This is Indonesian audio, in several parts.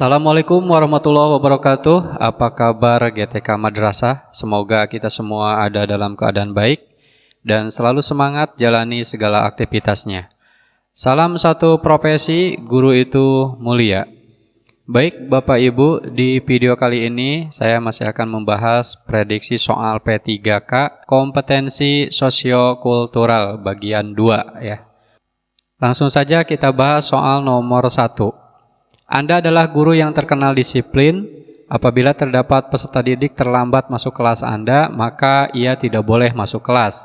Assalamualaikum warahmatullahi wabarakatuh. Apa kabar GTK Madrasah? Semoga kita semua ada dalam keadaan baik dan selalu semangat jalani segala aktivitasnya. Salam satu profesi, guru itu mulia. Baik Bapak Ibu, di video kali ini saya masih akan membahas prediksi soal P3K kompetensi sosiokultural bagian 2 ya. Langsung saja kita bahas soal nomor 1. Anda adalah guru yang terkenal disiplin. Apabila terdapat peserta didik terlambat masuk kelas Anda, maka ia tidak boleh masuk kelas.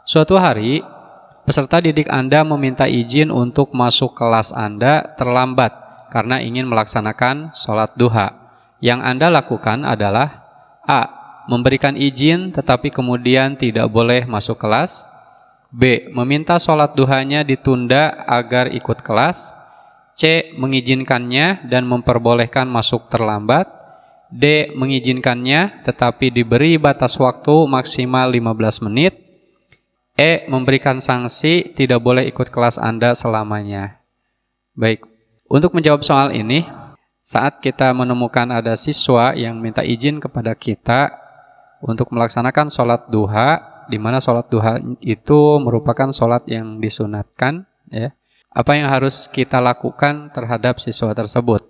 Suatu hari, peserta didik Anda meminta izin untuk masuk kelas Anda terlambat karena ingin melaksanakan sholat duha. Yang Anda lakukan adalah A. Memberikan izin tetapi kemudian tidak boleh masuk kelas. B. Meminta sholat duhanya ditunda agar ikut kelas. C. Mengizinkannya dan memperbolehkan masuk terlambat. D. Mengizinkannya tetapi diberi batas waktu maksimal 15 menit. E. Memberikan sanksi tidak boleh ikut kelas Anda selamanya. Baik, untuk menjawab soal ini, saat kita menemukan ada siswa yang minta izin kepada kita untuk melaksanakan sholat duha, di mana sholat duha itu merupakan sholat yang disunatkan ya. Apa yang harus kita lakukan terhadap siswa tersebut?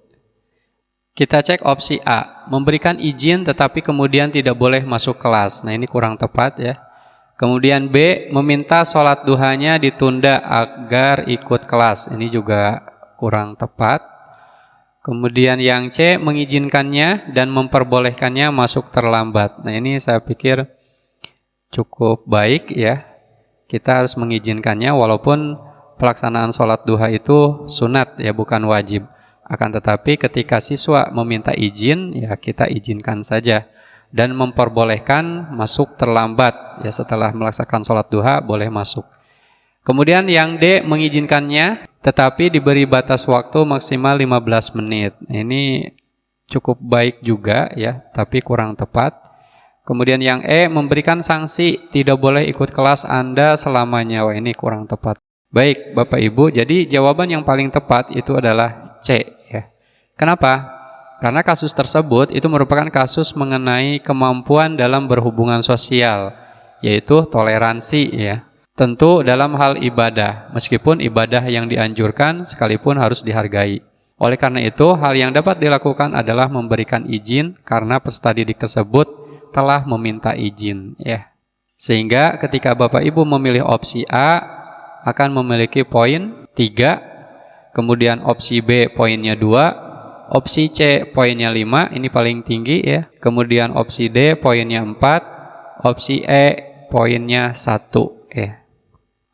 Kita cek opsi A, memberikan izin tetapi kemudian tidak boleh masuk kelas. Nah ini kurang tepat ya. Kemudian B, meminta sholat duhanya ditunda agar ikut kelas. Ini juga kurang tepat. Kemudian yang C, mengizinkannya dan memperbolehkannya masuk terlambat. Nah ini saya pikir cukup baik ya. Kita harus mengizinkannya walaupun pelaksanaan sholat duha itu sunat ya, bukan wajib. Akan tetapi ketika siswa meminta izin ya kita izinkan saja. Dan memperbolehkan masuk terlambat ya, setelah melaksanakan sholat duha boleh masuk. Kemudian yang D, mengizinkannya tetapi diberi batas waktu maksimal 15 menit. Ini cukup baik juga ya, tapi kurang tepat. Kemudian yang E, memberikan sanksi tidak boleh ikut kelas Anda selamanya. Wah ini kurang tepat. Baik Bapak Ibu, jadi jawaban yang paling tepat itu adalah C ya. Kenapa? Karena kasus tersebut itu merupakan kasus mengenai kemampuan dalam berhubungan sosial, yaitu toleransi ya. Tentu dalam hal ibadah, meskipun ibadah yang dianjurkan sekalipun harus dihargai. Oleh karena itu, hal yang dapat dilakukan adalah memberikan izin karena peserta didik tersebut telah meminta izin ya. Sehingga ketika Bapak Ibu memilih opsi A akan memiliki poin 3, kemudian opsi B poinnya 2, opsi C poinnya 5, ini paling tinggi ya, kemudian opsi D poinnya 4, opsi E poinnya 1 ya.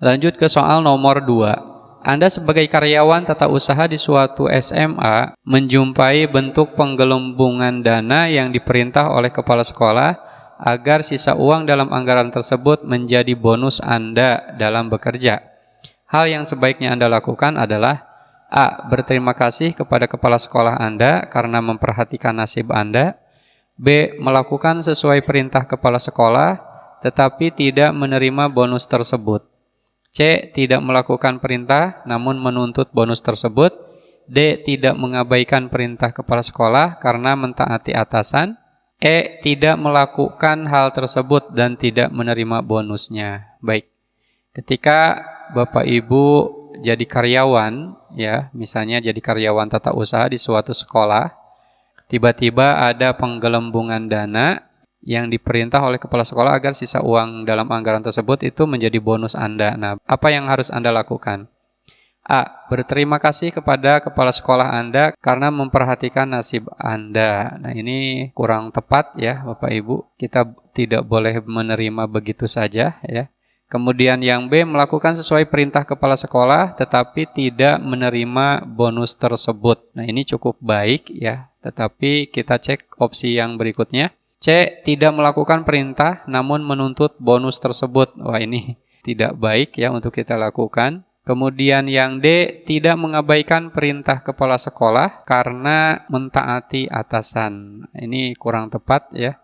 Lanjut ke soal nomor 2. Anda sebagai karyawan tata usaha di suatu SMA menjumpai bentuk penggelembungan dana yang diperintah oleh kepala sekolah agar sisa uang dalam anggaran tersebut menjadi bonus Anda dalam bekerja. Hal yang sebaiknya Anda lakukan adalah A. Berterima kasih kepada kepala sekolah Anda karena memperhatikan nasib Anda. B. Melakukan sesuai perintah kepala sekolah tetapi tidak menerima bonus tersebut. C. Tidak melakukan perintah namun menuntut bonus tersebut. D. Tidak mengabaikan perintah kepala sekolah karena mentaati atasan. E. Tidak melakukan hal tersebut dan tidak menerima bonusnya. Baik, ketika Bapak Ibu jadi karyawan ya, misalnya jadi karyawan tata usaha di suatu sekolah, tiba-tiba ada penggelembungan dana yang diperintah oleh kepala sekolah agar sisa uang dalam anggaran tersebut itu menjadi bonus Anda. Nah, apa yang harus Anda lakukan? A. Berterima kasih kepada kepala sekolah Anda karena memperhatikan nasib Anda. Nah, ini kurang tepat ya Bapak Ibu. Kita tidak boleh menerima begitu saja ya. Kemudian yang B, melakukan sesuai perintah kepala sekolah tetapi tidak menerima bonus tersebut. Nah ini cukup baik ya, tetapi kita cek opsi yang berikutnya. C, tidak melakukan perintah namun menuntut bonus tersebut. Wah ini tidak baik ya untuk kita lakukan. Kemudian yang D, tidak mengabaikan perintah kepala sekolah karena mentaati atasan. Ini kurang tepat ya.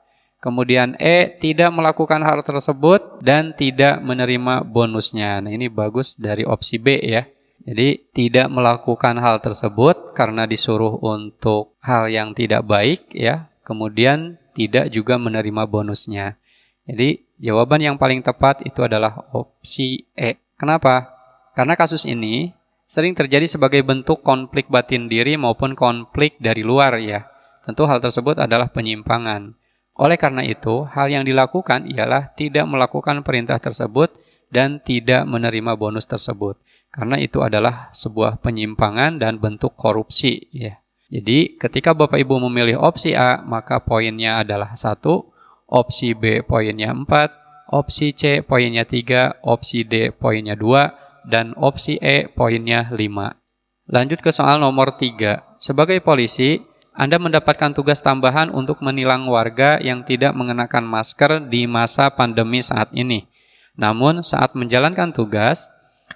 Kemudian E, tidak melakukan hal tersebut dan tidak menerima bonusnya. Nah ini bagus dari opsi B ya. Jadi tidak melakukan hal tersebut karena disuruh untuk hal yang tidak baik ya, kemudian tidak juga menerima bonusnya. Jadi jawaban yang paling tepat itu adalah opsi E. Kenapa? Karena kasus ini sering terjadi sebagai bentuk konflik batin diri maupun konflik dari luar ya. Tentu hal tersebut adalah penyimpangan. Oleh karena itu, hal yang dilakukan ialah tidak melakukan perintah tersebut dan tidak menerima bonus tersebut. Karena itu adalah sebuah penyimpangan dan bentuk korupsi ya. Jadi ketika Bapak Ibu memilih opsi A, maka poinnya adalah 1, opsi B poinnya 4, opsi C poinnya 3, opsi D poinnya 2, dan opsi E poinnya 5. Lanjut ke soal nomor 3. Sebagai polisi, Anda mendapatkan tugas tambahan untuk menilang warga yang tidak mengenakan masker di masa pandemi saat ini. Namun saat menjalankan tugas,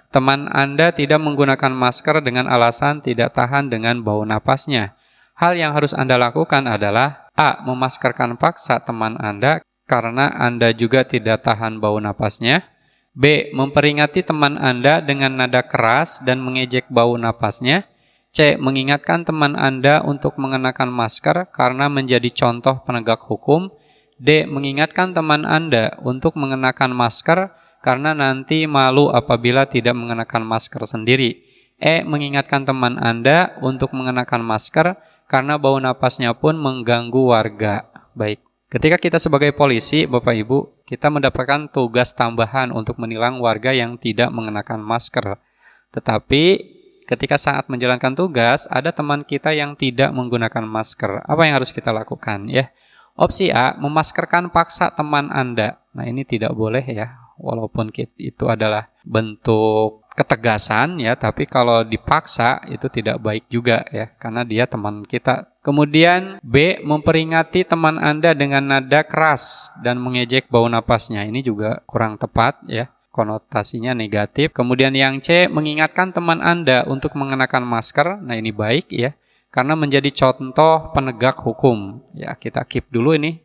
teman Anda tidak menggunakan masker dengan alasan tidak tahan dengan bau napasnya. Hal yang harus Anda lakukan adalah A. Memaskerkan paksa teman Anda karena Anda juga tidak tahan bau napasnya. B. Memperingati teman Anda dengan nada keras dan mengejek bau napasnya. C. Mengingatkan teman Anda untuk mengenakan masker karena menjadi contoh penegak hukum. D. Mengingatkan teman Anda untuk mengenakan masker karena nanti malu apabila tidak mengenakan masker sendiri. E. Mengingatkan teman Anda untuk mengenakan masker karena bau napasnya pun mengganggu warga. Baik, ketika kita sebagai polisi, Bapak Ibu, kita mendapatkan tugas tambahan untuk menilang warga yang tidak mengenakan masker. Tetapi ketika saat menjalankan tugas, ada teman kita yang tidak menggunakan masker. Apa yang harus kita lakukan ya? Opsi A, memaskerkan paksa teman Anda. Nah, ini tidak boleh ya. Walaupun itu adalah bentuk ketegasan ya, tapi kalau dipaksa itu tidak baik juga ya, karena dia teman kita. Kemudian B, memperingati teman Anda dengan nada keras dan mengejek bau napasnya. Ini juga kurang tepat ya, konotasinya negatif. Kemudian yang C, mengingatkan teman Anda untuk mengenakan masker. Nah, ini baik ya, karena menjadi contoh penegak hukum. Ya, kita keep dulu ini.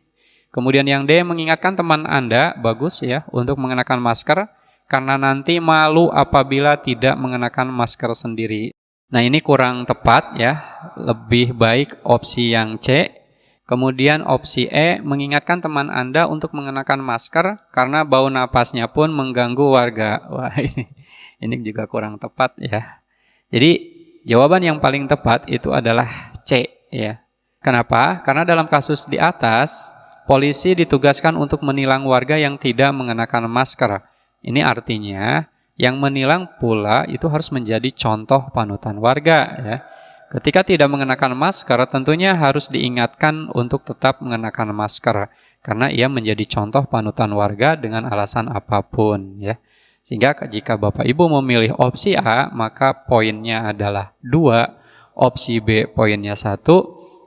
Kemudian yang D, mengingatkan teman Anda, bagus ya, untuk mengenakan masker, karena nanti malu apabila tidak mengenakan masker sendiri. Nah, ini kurang tepat ya, lebih baik opsi yang C. Kemudian opsi E, mengingatkan teman Anda untuk mengenakan masker, karena bau napasnya pun mengganggu warga. Wah, ini juga kurang tepat ya. Jadi, jawaban yang paling tepat itu adalah C ya. Kenapa? Karena dalam kasus di atas, polisi ditugaskan untuk menilang warga yang tidak mengenakan masker. Ini artinya yang menilang pula itu harus menjadi contoh panutan warga ya. Ketika tidak mengenakan masker, tentunya harus diingatkan untuk tetap mengenakan masker karena ia menjadi contoh panutan warga dengan alasan apapun ya. Sehingga jika Bapak Ibu memilih opsi A, maka poinnya adalah 2, opsi B poinnya 1,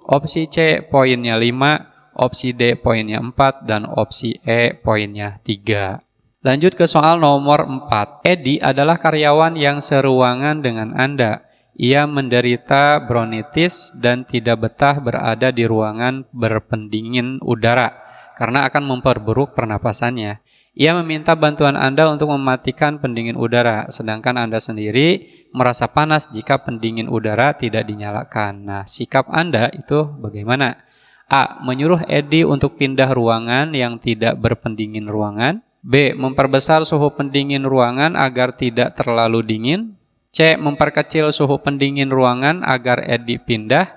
opsi C poinnya 5, opsi D poinnya 4, dan opsi E poinnya 3. Lanjut ke soal nomor 4. Edi adalah karyawan yang seruangan dengan Anda. Ia menderita bronkitis dan tidak betah berada di ruangan berpendingin udara karena akan memperburuk pernapasannya. Ia meminta bantuan Anda untuk mematikan pendingin udara, sedangkan Anda sendiri merasa panas jika pendingin udara tidak dinyalakan. Nah, sikap Anda itu bagaimana? A. Menyuruh Edi untuk pindah ruangan yang tidak berpendingin ruangan. B. Memperbesar suhu pendingin ruangan agar tidak terlalu dingin. C. Memperkecil suhu pendingin ruangan agar Edi pindah.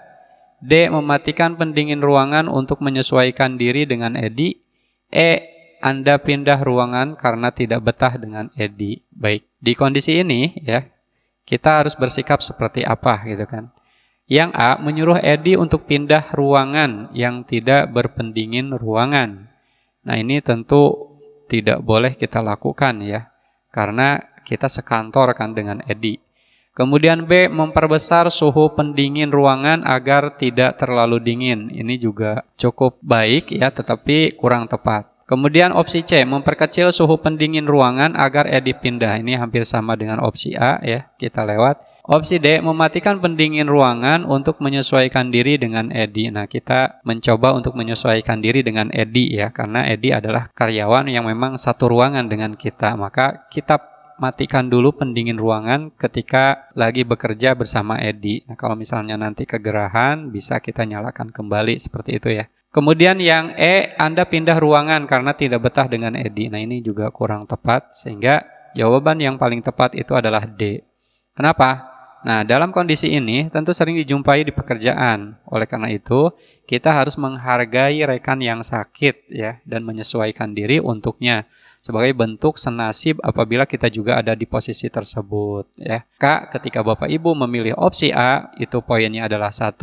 D. Mematikan pendingin ruangan untuk menyesuaikan diri dengan Edi. E. Anda pindah ruangan karena tidak betah dengan Edi. Baik, di kondisi ini ya, kita harus bersikap seperti apa gitu kan. Yang A. Menyuruh Edi untuk pindah ruangan yang tidak berpendingin ruangan. Nah, ini tentu tidak boleh kita lakukan ya, karena kita sekantor kan dengan Edi. Kemudian B. Memperbesar suhu pendingin ruangan agar tidak terlalu dingin. Ini juga cukup baik ya, tetapi kurang tepat. Kemudian opsi C. Memperkecil suhu pendingin ruangan agar Edi pindah. Ini hampir sama dengan opsi A ya, kita lewat. Opsi D. Mematikan pendingin ruangan untuk menyesuaikan diri dengan Edi. Nah, kita mencoba untuk menyesuaikan diri dengan Edi ya, karena Edi adalah karyawan yang memang satu ruangan dengan kita. Maka kita matikan dulu pendingin ruangan ketika lagi bekerja bersama Edi. Nah, kalau misalnya nanti kegerahan, bisa kita nyalakan kembali seperti itu ya. Kemudian yang E, Anda pindah ruangan karena tidak betah dengan Edi. Nah, ini juga kurang tepat, sehingga jawaban yang paling tepat itu adalah D. Kenapa? Nah, dalam kondisi ini tentu sering dijumpai di pekerjaan. Oleh karena itu, kita harus menghargai rekan yang sakit ya dan menyesuaikan diri untuknya sebagai bentuk senasib apabila kita juga ada di posisi tersebut ya. Kak, ketika Bapak Ibu memilih opsi A, itu poinnya adalah 1,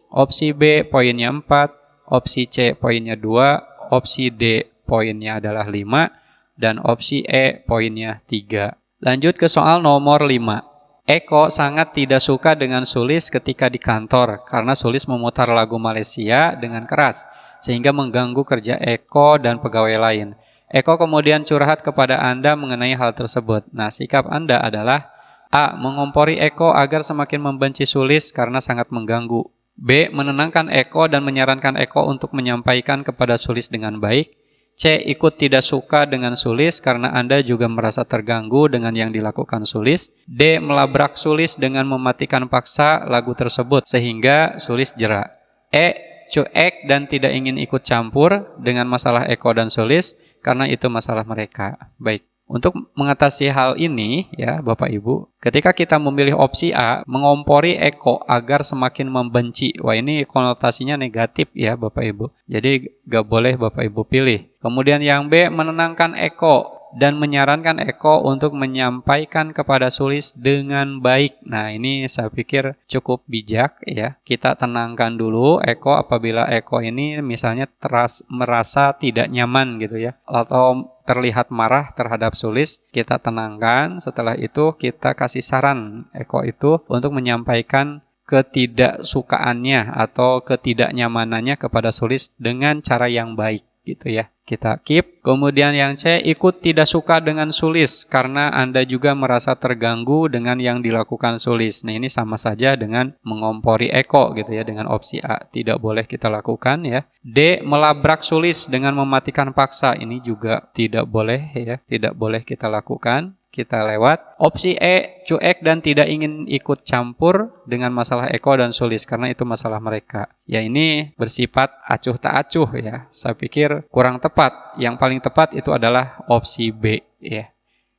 opsi B poinnya 4, opsi C poinnya 2, opsi D poinnya adalah 5, dan opsi E poinnya 3. Lanjut ke soal nomor 5. Eko sangat tidak suka dengan Sulis ketika di kantor karena Sulis memutar lagu Malaysia dengan keras sehingga mengganggu kerja Eko dan pegawai lain. Eko kemudian curhat kepada Anda mengenai hal tersebut. Nah, sikap Anda adalah A. Mengompori Eko agar semakin membenci Sulis karena sangat mengganggu. B. Menenangkan Eko dan menyarankan Eko untuk menyampaikan kepada Sulis dengan baik. C. Ikut tidak suka dengan Sulis karena Anda juga merasa terganggu dengan yang dilakukan Sulis. D. Melabrak Sulis dengan mematikan paksa lagu tersebut sehingga Sulis jera. E. Cuek dan tidak ingin ikut campur dengan masalah Eko dan Sulis karena itu masalah mereka. Baik. Untuk mengatasi hal ini ya Bapak Ibu, ketika kita memilih opsi A, mengompori Eko agar semakin membenci. Wah, ini konotasinya negatif ya Bapak Ibu. Jadi gak boleh Bapak Ibu pilih. Kemudian yang B, menenangkan Eko dan menyarankan Eko untuk menyampaikan kepada Sulis dengan baik. Nah, ini saya pikir cukup bijak ya. Kita tenangkan dulu Eko apabila Eko ini misalnya merasa tidak nyaman gitu ya, atau terlihat marah terhadap Sulis, kita tenangkan. Setelah itu kita kasih saran Eko itu untuk menyampaikan ketidaksukaannya atau ketidaknyamanannya kepada Sulis dengan cara yang baik gitu ya. Kita keep. Kemudian yang C, ikut tidak suka dengan Sulis karena Anda juga merasa terganggu dengan yang dilakukan Sulis. Nah, ini sama saja dengan mengompori Eko gitu ya, dengan opsi A. Tidak boleh kita lakukan ya. D, melabrak Sulis dengan mematikan paksa. Ini juga tidak boleh ya, tidak boleh kita lakukan. Kita lewat. Opsi E, cuek dan tidak ingin ikut campur dengan masalah Eko dan Sulis karena itu masalah mereka. Ya, ini bersifat acuh tak acuh ya. Saya pikir kurang tepat. Yang paling tepat itu adalah opsi B ya.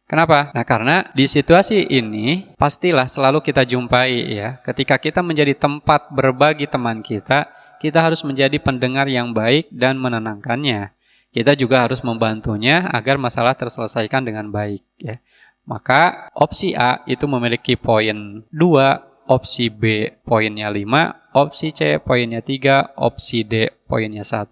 Kenapa? Nah, karena di situasi ini pastilah selalu kita jumpai ya. Ketika kita menjadi tempat berbagi teman kita harus menjadi pendengar yang baik dan menenangkannya. Kita juga harus membantunya agar masalah terselesaikan dengan baik ya. Maka opsi A itu memiliki poin 2, opsi B poinnya 5, opsi C poinnya 3, opsi D poinnya 1,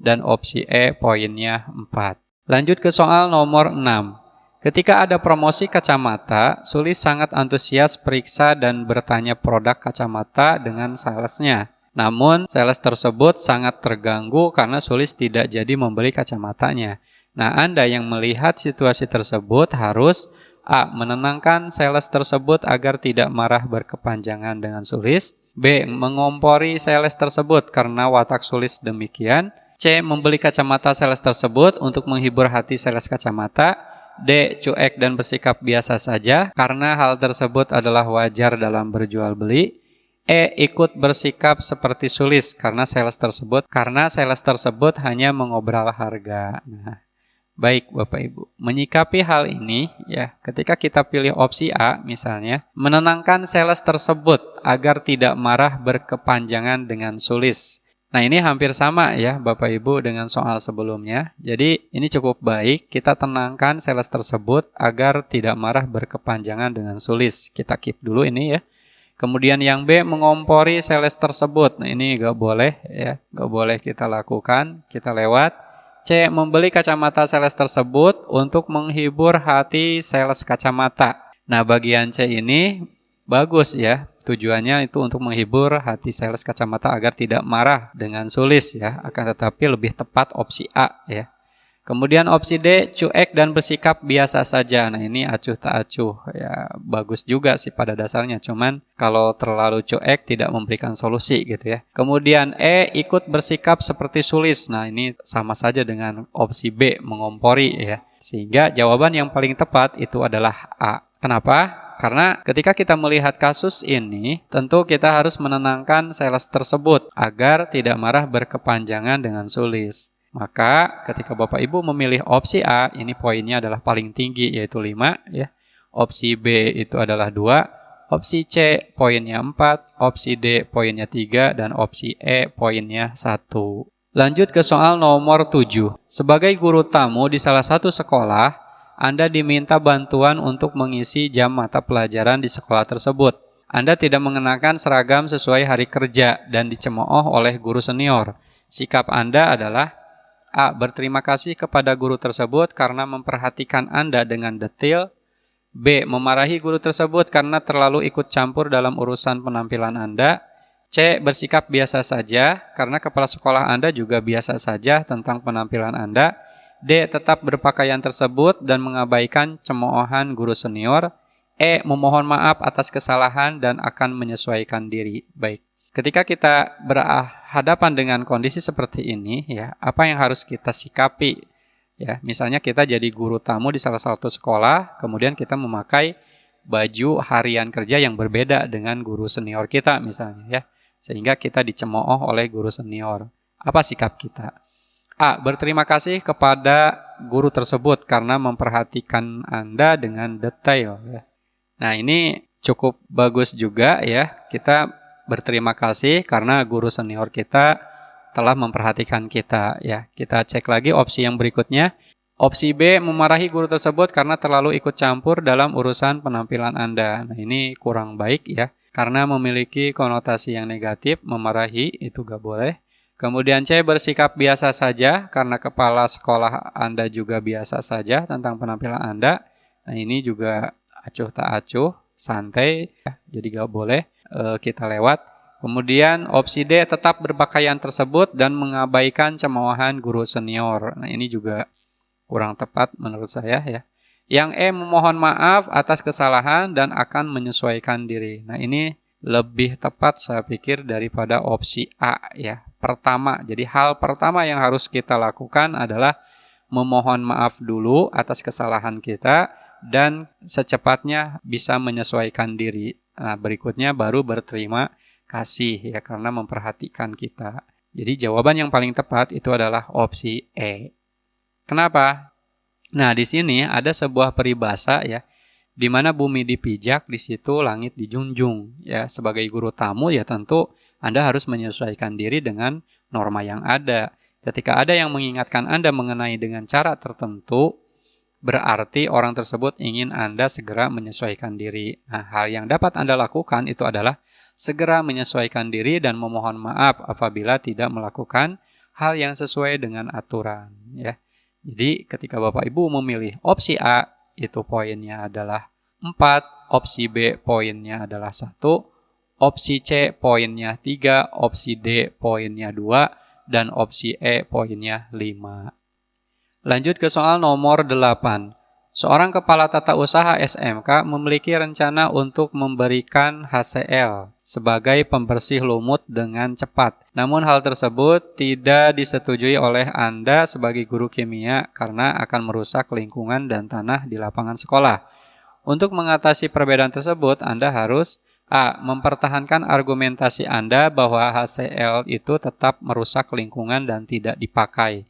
dan opsi E poinnya 4. Lanjut ke soal nomor 6. Ketika ada promosi kacamata, Sulis sangat antusias periksa dan bertanya produk kacamata dengan salesnya. Namun, sales tersebut sangat terganggu karena Sulis tidak jadi membeli kacamatanya. Nah, Anda yang melihat situasi tersebut harus A. Menenangkan sales tersebut agar tidak marah berkepanjangan dengan Sulis. B. Mengompori sales tersebut karena watak Sulis demikian. C. Membeli kacamata sales tersebut untuk menghibur hati sales kacamata. D. Cuek dan bersikap biasa saja karena hal tersebut adalah wajar dalam berjual beli. E. Ikut bersikap seperti Sulis karena sales tersebut hanya mengobrol harga. Nah, baik Bapak Ibu, menyikapi hal ini ya, ketika kita pilih opsi A misalnya, menenangkan sales tersebut agar tidak marah berkepanjangan dengan Sulis. Nah, ini hampir sama ya Bapak Ibu dengan soal sebelumnya. Jadi ini cukup baik, kita tenangkan sales tersebut agar tidak marah berkepanjangan dengan Sulis. Kita keep dulu ini ya. Kemudian yang B, mengompori sales tersebut. Nah, ini gak boleh ya, gak boleh kita lakukan, kita lewat. C. Membeli kacamata sales tersebut untuk menghibur hati sales kacamata. Nah, bagian C ini bagus ya. Tujuannya itu untuk menghibur hati sales kacamata agar tidak marah dengan Sulis ya. Akan tetapi lebih tepat opsi A ya. Kemudian opsi D, cuek dan bersikap biasa saja. Nah, ini acuh tak acuh ya, bagus juga sih pada dasarnya, cuman kalau terlalu cuek tidak memberikan solusi gitu ya. Kemudian E, ikut bersikap seperti Sulis. Nah, ini sama saja dengan opsi B, mengompori ya. Sehingga jawaban yang paling tepat itu adalah A. Kenapa? Karena ketika kita melihat kasus ini, tentu kita harus menenangkan sales tersebut agar tidak marah berkepanjangan dengan sulis. Maka ketika Bapak Ibu memilih opsi A, ini poinnya adalah paling tinggi yaitu 5 ya. Opsi B itu adalah 2, opsi C poinnya 4, opsi D poinnya 3, dan opsi E poinnya 1. Lanjut ke soal nomor 7. Sebagai guru tamu di salah satu sekolah, Anda diminta bantuan untuk mengisi jam mata pelajaran di sekolah tersebut. Anda tidak mengenakan seragam sesuai hari kerja dan dicemooh oleh guru senior. Sikap Anda adalah A. Berterima kasih kepada guru tersebut karena memperhatikan Anda dengan detail. B. Memarahi guru tersebut karena terlalu ikut campur dalam urusan penampilan Anda. C. Bersikap biasa saja karena kepala sekolah Anda juga biasa saja tentang penampilan Anda. D. Tetap berpakaian tersebut dan mengabaikan cemoohan guru senior. E. Memohon maaf atas kesalahan dan akan menyesuaikan diri. Baik. Ketika kita berhadapan dengan kondisi seperti ini, ya, apa yang harus kita sikapi? Ya, misalnya kita jadi guru tamu di salah satu sekolah, kemudian kita memakai baju harian kerja yang berbeda dengan guru senior kita misalnya, ya, sehingga kita dicemooh oleh guru senior. Apa sikap kita? A. Berterima kasih kepada guru tersebut karena memperhatikan Anda dengan detail. Ya. Nah, ini cukup bagus juga ya. Kita berterima kasih karena guru senior kita telah memperhatikan kita. Ya, kita cek lagi opsi yang berikutnya. Opsi B. Memarahi guru tersebut karena terlalu ikut campur dalam urusan penampilan Anda. Nah, ini kurang baik ya. Karena memiliki konotasi yang negatif, memarahi itu gak boleh. Kemudian C. Bersikap biasa saja karena kepala sekolah Anda juga biasa saja tentang penampilan Anda. Nah, ini juga acuh tak acuh, santai ya. Jadi gak boleh kita lewat. Kemudian opsi D. Tetap berpakaian tersebut dan mengabaikan cemoohan guru senior. Nah, ini juga kurang tepat menurut saya ya. Yang E. Memohon maaf atas kesalahan dan akan menyesuaikan diri. Nah, ini lebih tepat saya pikir daripada opsi A ya. Pertama, jadi hal pertama yang harus kita lakukan adalah memohon maaf dulu atas kesalahan kita dan secepatnya bisa menyesuaikan diri. Nah, berikutnya baru berterima kasih ya karena memperhatikan kita. Jadi jawaban yang paling tepat itu adalah opsi E. Kenapa? Nah, di sini ada sebuah peribahasa ya, di mana bumi dipijak, di situ langit dijunjung. Ya, sebagai guru tamu ya tentu Anda harus menyesuaikan diri dengan norma yang ada. Ketika ada yang mengingatkan Anda mengenai dengan cara tertentu, berarti orang tersebut ingin Anda segera menyesuaikan diri. Nah, hal yang dapat Anda lakukan itu adalah segera menyesuaikan diri dan memohon maaf apabila tidak melakukan hal yang sesuai dengan aturan. Ya. Jadi ketika Bapak Ibu memilih opsi A, itu poinnya adalah 4, opsi B poinnya adalah 1, opsi C poinnya 3, opsi D poinnya 2, dan opsi E poinnya 5. Lanjut ke soal nomor 8. Seorang kepala tata usaha SMK memiliki rencana untuk memberikan HCl sebagai pembersih lumut dengan cepat. Namun hal tersebut tidak disetujui oleh Anda sebagai guru kimia karena akan merusak lingkungan dan tanah di lapangan sekolah. Untuk mengatasi perbedaan tersebut, Anda harus A. Mempertahankan argumentasi Anda bahwa HCl itu tetap merusak lingkungan dan tidak dipakai.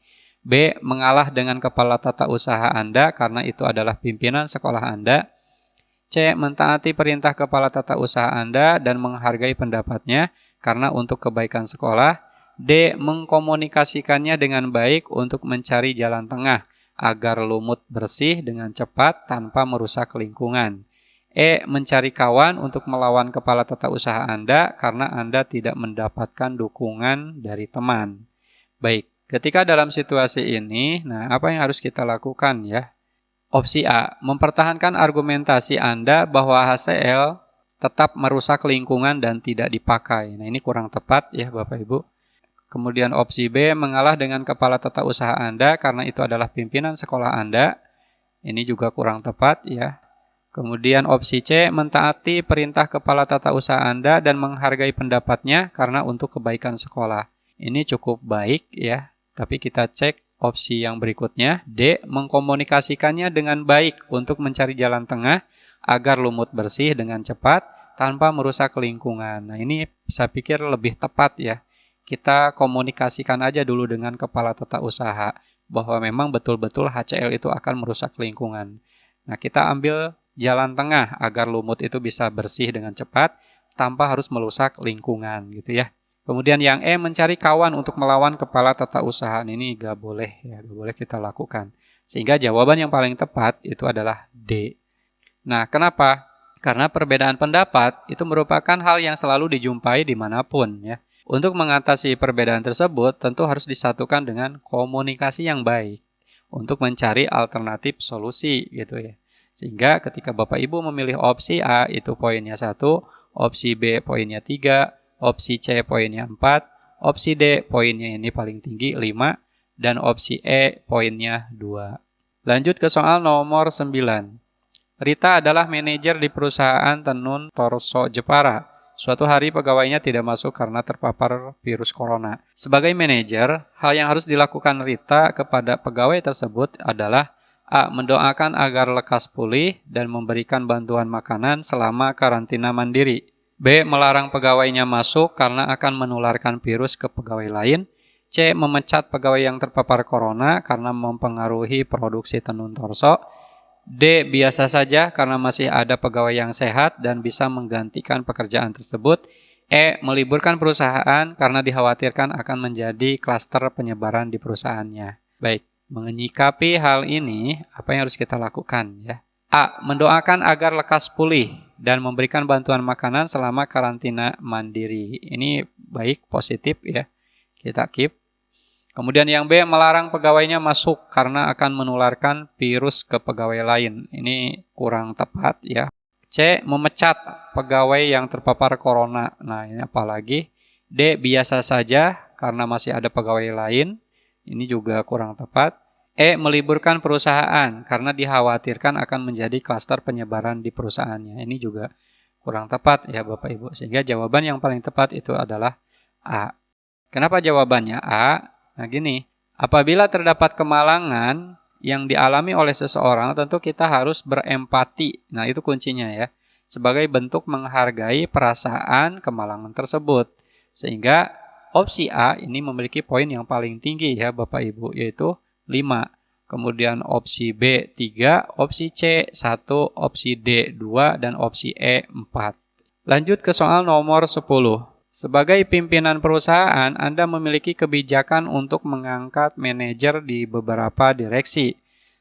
B. Mengalah dengan kepala tata usaha Anda karena itu adalah pimpinan sekolah Anda. C. Mentaati perintah kepala tata usaha Anda dan menghargai pendapatnya karena untuk kebaikan sekolah. D. Mengkomunikasikannya dengan baik untuk mencari jalan tengah agar lumut bersih dengan cepat tanpa merusak lingkungan. E. Mencari kawan untuk melawan kepala tata usaha Anda karena Anda tidak mendapatkan dukungan dari teman. Baik. Ketika dalam situasi ini, nah apa yang harus kita lakukan ya? Opsi A, mempertahankan argumentasi Anda bahwa HCl tetap merusak lingkungan dan tidak dipakai. Nah, ini kurang tepat ya Bapak Ibu. Kemudian opsi B, mengalah dengan kepala tata usaha Anda karena itu adalah pimpinan sekolah Anda. Ini juga kurang tepat ya. Kemudian opsi C, mentaati perintah kepala tata usaha Anda dan menghargai pendapatnya karena untuk kebaikan sekolah. Ini cukup baik ya. Tapi kita cek opsi yang berikutnya, D. Mengkomunikasikannya dengan baik untuk mencari jalan tengah agar lumut bersih dengan cepat tanpa merusak lingkungan. Nah, ini saya pikir lebih tepat ya. Kita komunikasikan aja dulu dengan kepala tata usaha bahwa memang betul-betul HCl itu akan merusak lingkungan. Nah, kita ambil jalan tengah agar lumut itu bisa bersih dengan cepat tanpa harus merusak lingkungan gitu ya. Kemudian yang E, mencari kawan untuk melawan kepala tata usaha. Ini gak boleh ya, gak boleh kita lakukan. Sehingga jawaban yang paling tepat itu adalah D. Nah, kenapa? Karena perbedaan pendapat itu merupakan hal yang selalu dijumpai dimanapun ya. Untuk mengatasi perbedaan tersebut tentu harus disatukan dengan komunikasi yang baik untuk mencari alternatif solusi gitu ya. Sehingga ketika Bapak Ibu memilih opsi A itu poinnya 1, opsi B poinnya 3, opsi C poinnya 4, opsi D poinnya ini paling tinggi 5, dan opsi E poinnya 2. Lanjut ke soal nomor 9. Rita adalah manajer di perusahaan tenun torso Jepara. Suatu hari pegawainya tidak masuk karena terpapar virus corona. Sebagai manajer, hal yang harus dilakukan Rita kepada pegawai tersebut adalah A. Mendoakan agar lekas pulih dan memberikan bantuan makanan selama karantina mandiri. B. Melarang pegawainya masuk karena akan menularkan virus ke pegawai lain. C. Memecat pegawai yang terpapar corona karena mempengaruhi produksi tenun torso. D. Biasa saja karena masih ada pegawai yang sehat dan bisa menggantikan pekerjaan tersebut. E. Meliburkan perusahaan karena dikhawatirkan akan menjadi klaster penyebaran di perusahaannya. Baik, menyikapi hal ini, apa yang harus kita lakukan ya? A. Mendoakan agar lekas pulih dan memberikan bantuan makanan selama karantina mandiri. Ini baik, positif ya. Kita keep. Kemudian yang B, melarang pegawainya masuk karena akan menularkan virus ke pegawai lain. Ini kurang tepat ya. C, memecat pegawai yang terpapar corona. Nah, ini apalagi. D, biasa saja karena masih ada pegawai lain. Ini juga kurang tepat. E, meliburkan perusahaan karena dikhawatirkan akan menjadi klaster penyebaran di perusahaannya. Ini juga kurang tepat ya Bapak Ibu. Sehingga jawaban yang paling tepat itu adalah A. Kenapa jawabannya A? Nah gini, apabila terdapat kemalangan yang dialami oleh seseorang, tentu kita harus berempati. Nah itu kuncinya ya, sebagai bentuk menghargai perasaan kemalangan tersebut. Sehingga opsi A ini memiliki poin yang paling tinggi ya Bapak Ibu, yaitu 5. Kemudian opsi B 3, opsi C 1, opsi D 2, dan opsi E 4. Lanjut ke soal nomor 10. Sebagai pimpinan perusahaan, Anda memiliki kebijakan untuk mengangkat manajer di beberapa direksi.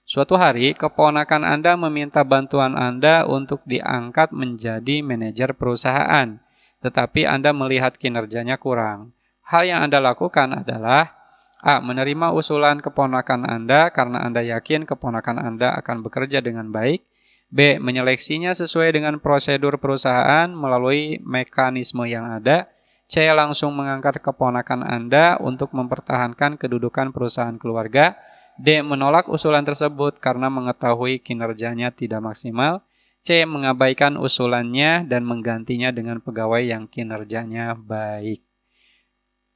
Suatu hari, keponakan Anda meminta bantuan Anda untuk diangkat menjadi manajer perusahaan, tetapi Anda melihat kinerjanya kurang. Hal yang Anda lakukan adalah A. Menerima usulan keponakan Anda karena Anda yakin keponakan Anda akan bekerja dengan baik. B. Menyeleksinya sesuai dengan prosedur perusahaan melalui mekanisme yang ada. C. Langsung mengangkat keponakan Anda untuk mempertahankan kedudukan perusahaan keluarga. D. Menolak usulan tersebut karena mengetahui kinerjanya tidak maksimal. C. Mengabaikan usulannya dan menggantinya dengan pegawai yang kinerjanya baik.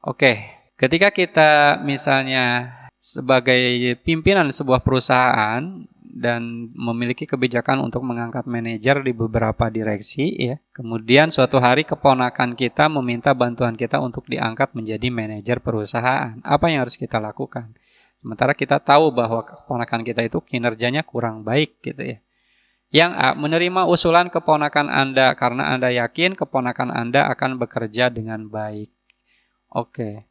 Oke, ketika kita misalnya sebagai pimpinan sebuah perusahaan dan memiliki kebijakan untuk mengangkat manajer di beberapa direksi ya. Kemudian suatu hari keponakan kita meminta bantuan kita untuk diangkat menjadi manajer perusahaan. Apa yang harus kita lakukan? Sementara kita tahu bahwa keponakan kita itu kinerjanya kurang baik gitu ya. Yang A, menerima usulan keponakan Anda karena Anda yakin keponakan Anda akan bekerja dengan baik. Oke.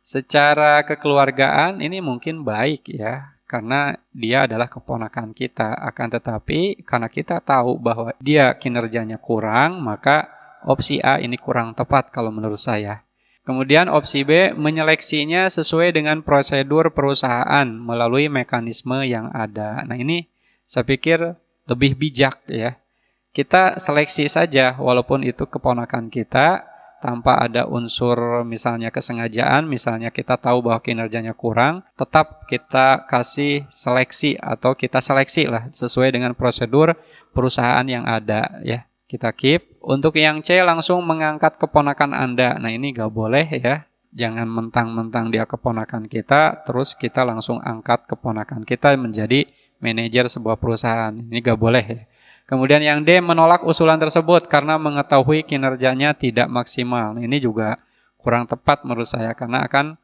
Secara kekeluargaan ini mungkin baik ya. Karena dia adalah keponakan kita. Akan tetapi karena kita tahu bahwa dia kinerjanya kurang, maka opsi A ini kurang tepat kalau menurut saya. Kemudian opsi B, menyeleksinya sesuai dengan prosedur perusahaan melalui mekanisme yang ada. Nah ini saya pikir lebih bijak ya. Kita seleksi saja walaupun itu keponakan kita, tanpa ada unsur misalnya kesengajaan, misalnya kita tahu bahwa kinerjanya kurang, tetap kita kasih seleksi atau kita seleksi lah sesuai dengan prosedur perusahaan yang ada ya. Kita keep. Untuk yang C, langsung mengangkat keponakan Anda. Nah ini gak boleh ya. Jangan mentang-mentang dia keponakan kita, terus kita langsung angkat keponakan kita menjadi manajer sebuah perusahaan. Ini gak boleh ya. Kemudian yang D, menolak usulan tersebut karena mengetahui kinerjanya tidak maksimal. Ini juga kurang tepat menurut saya karena akan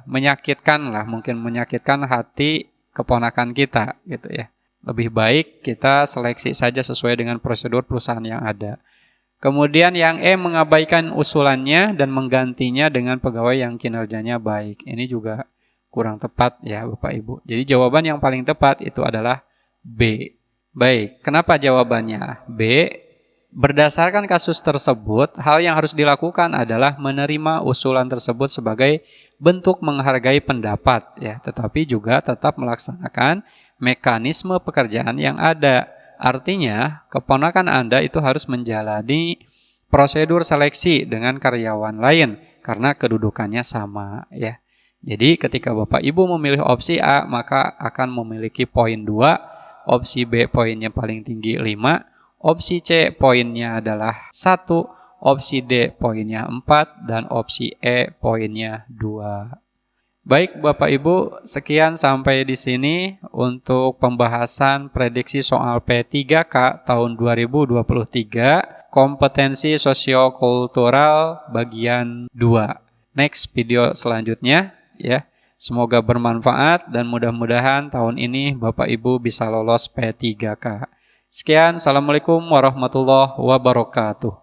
menyakitkan lah, mungkin menyakitkan hati keponakan kita gitu ya. Lebih baik kita seleksi saja sesuai dengan prosedur perusahaan yang ada. Kemudian yang E, mengabaikan usulannya dan menggantinya dengan pegawai yang kinerjanya baik. Ini juga kurang tepat ya Bapak Ibu. Jadi jawaban yang paling tepat itu adalah B. Baik, kenapa jawabannya B? Berdasarkan kasus tersebut, hal yang harus dilakukan adalah menerima usulan tersebut sebagai bentuk menghargai pendapat ya, tetapi juga tetap melaksanakan mekanisme pekerjaan yang ada. Artinya, keponakan Anda itu harus menjalani prosedur seleksi dengan karyawan lain karena kedudukannya sama ya. Jadi ketika Bapak Ibu memilih opsi A, maka akan memiliki poin 2, opsi B poinnya paling tinggi 5, opsi C poinnya adalah 1, opsi D poinnya 4, dan opsi E poinnya 2. Baik Bapak Ibu, sekian sampai di sini untuk pembahasan prediksi soal P3K tahun 2023, kompetensi sosiokultural bagian 2. Next video selanjutnya ya. Semoga bermanfaat dan mudah-mudahan tahun ini Bapak Ibu bisa lolos P3K. Sekian, Assalamualaikum warahmatullahi wabarakatuh.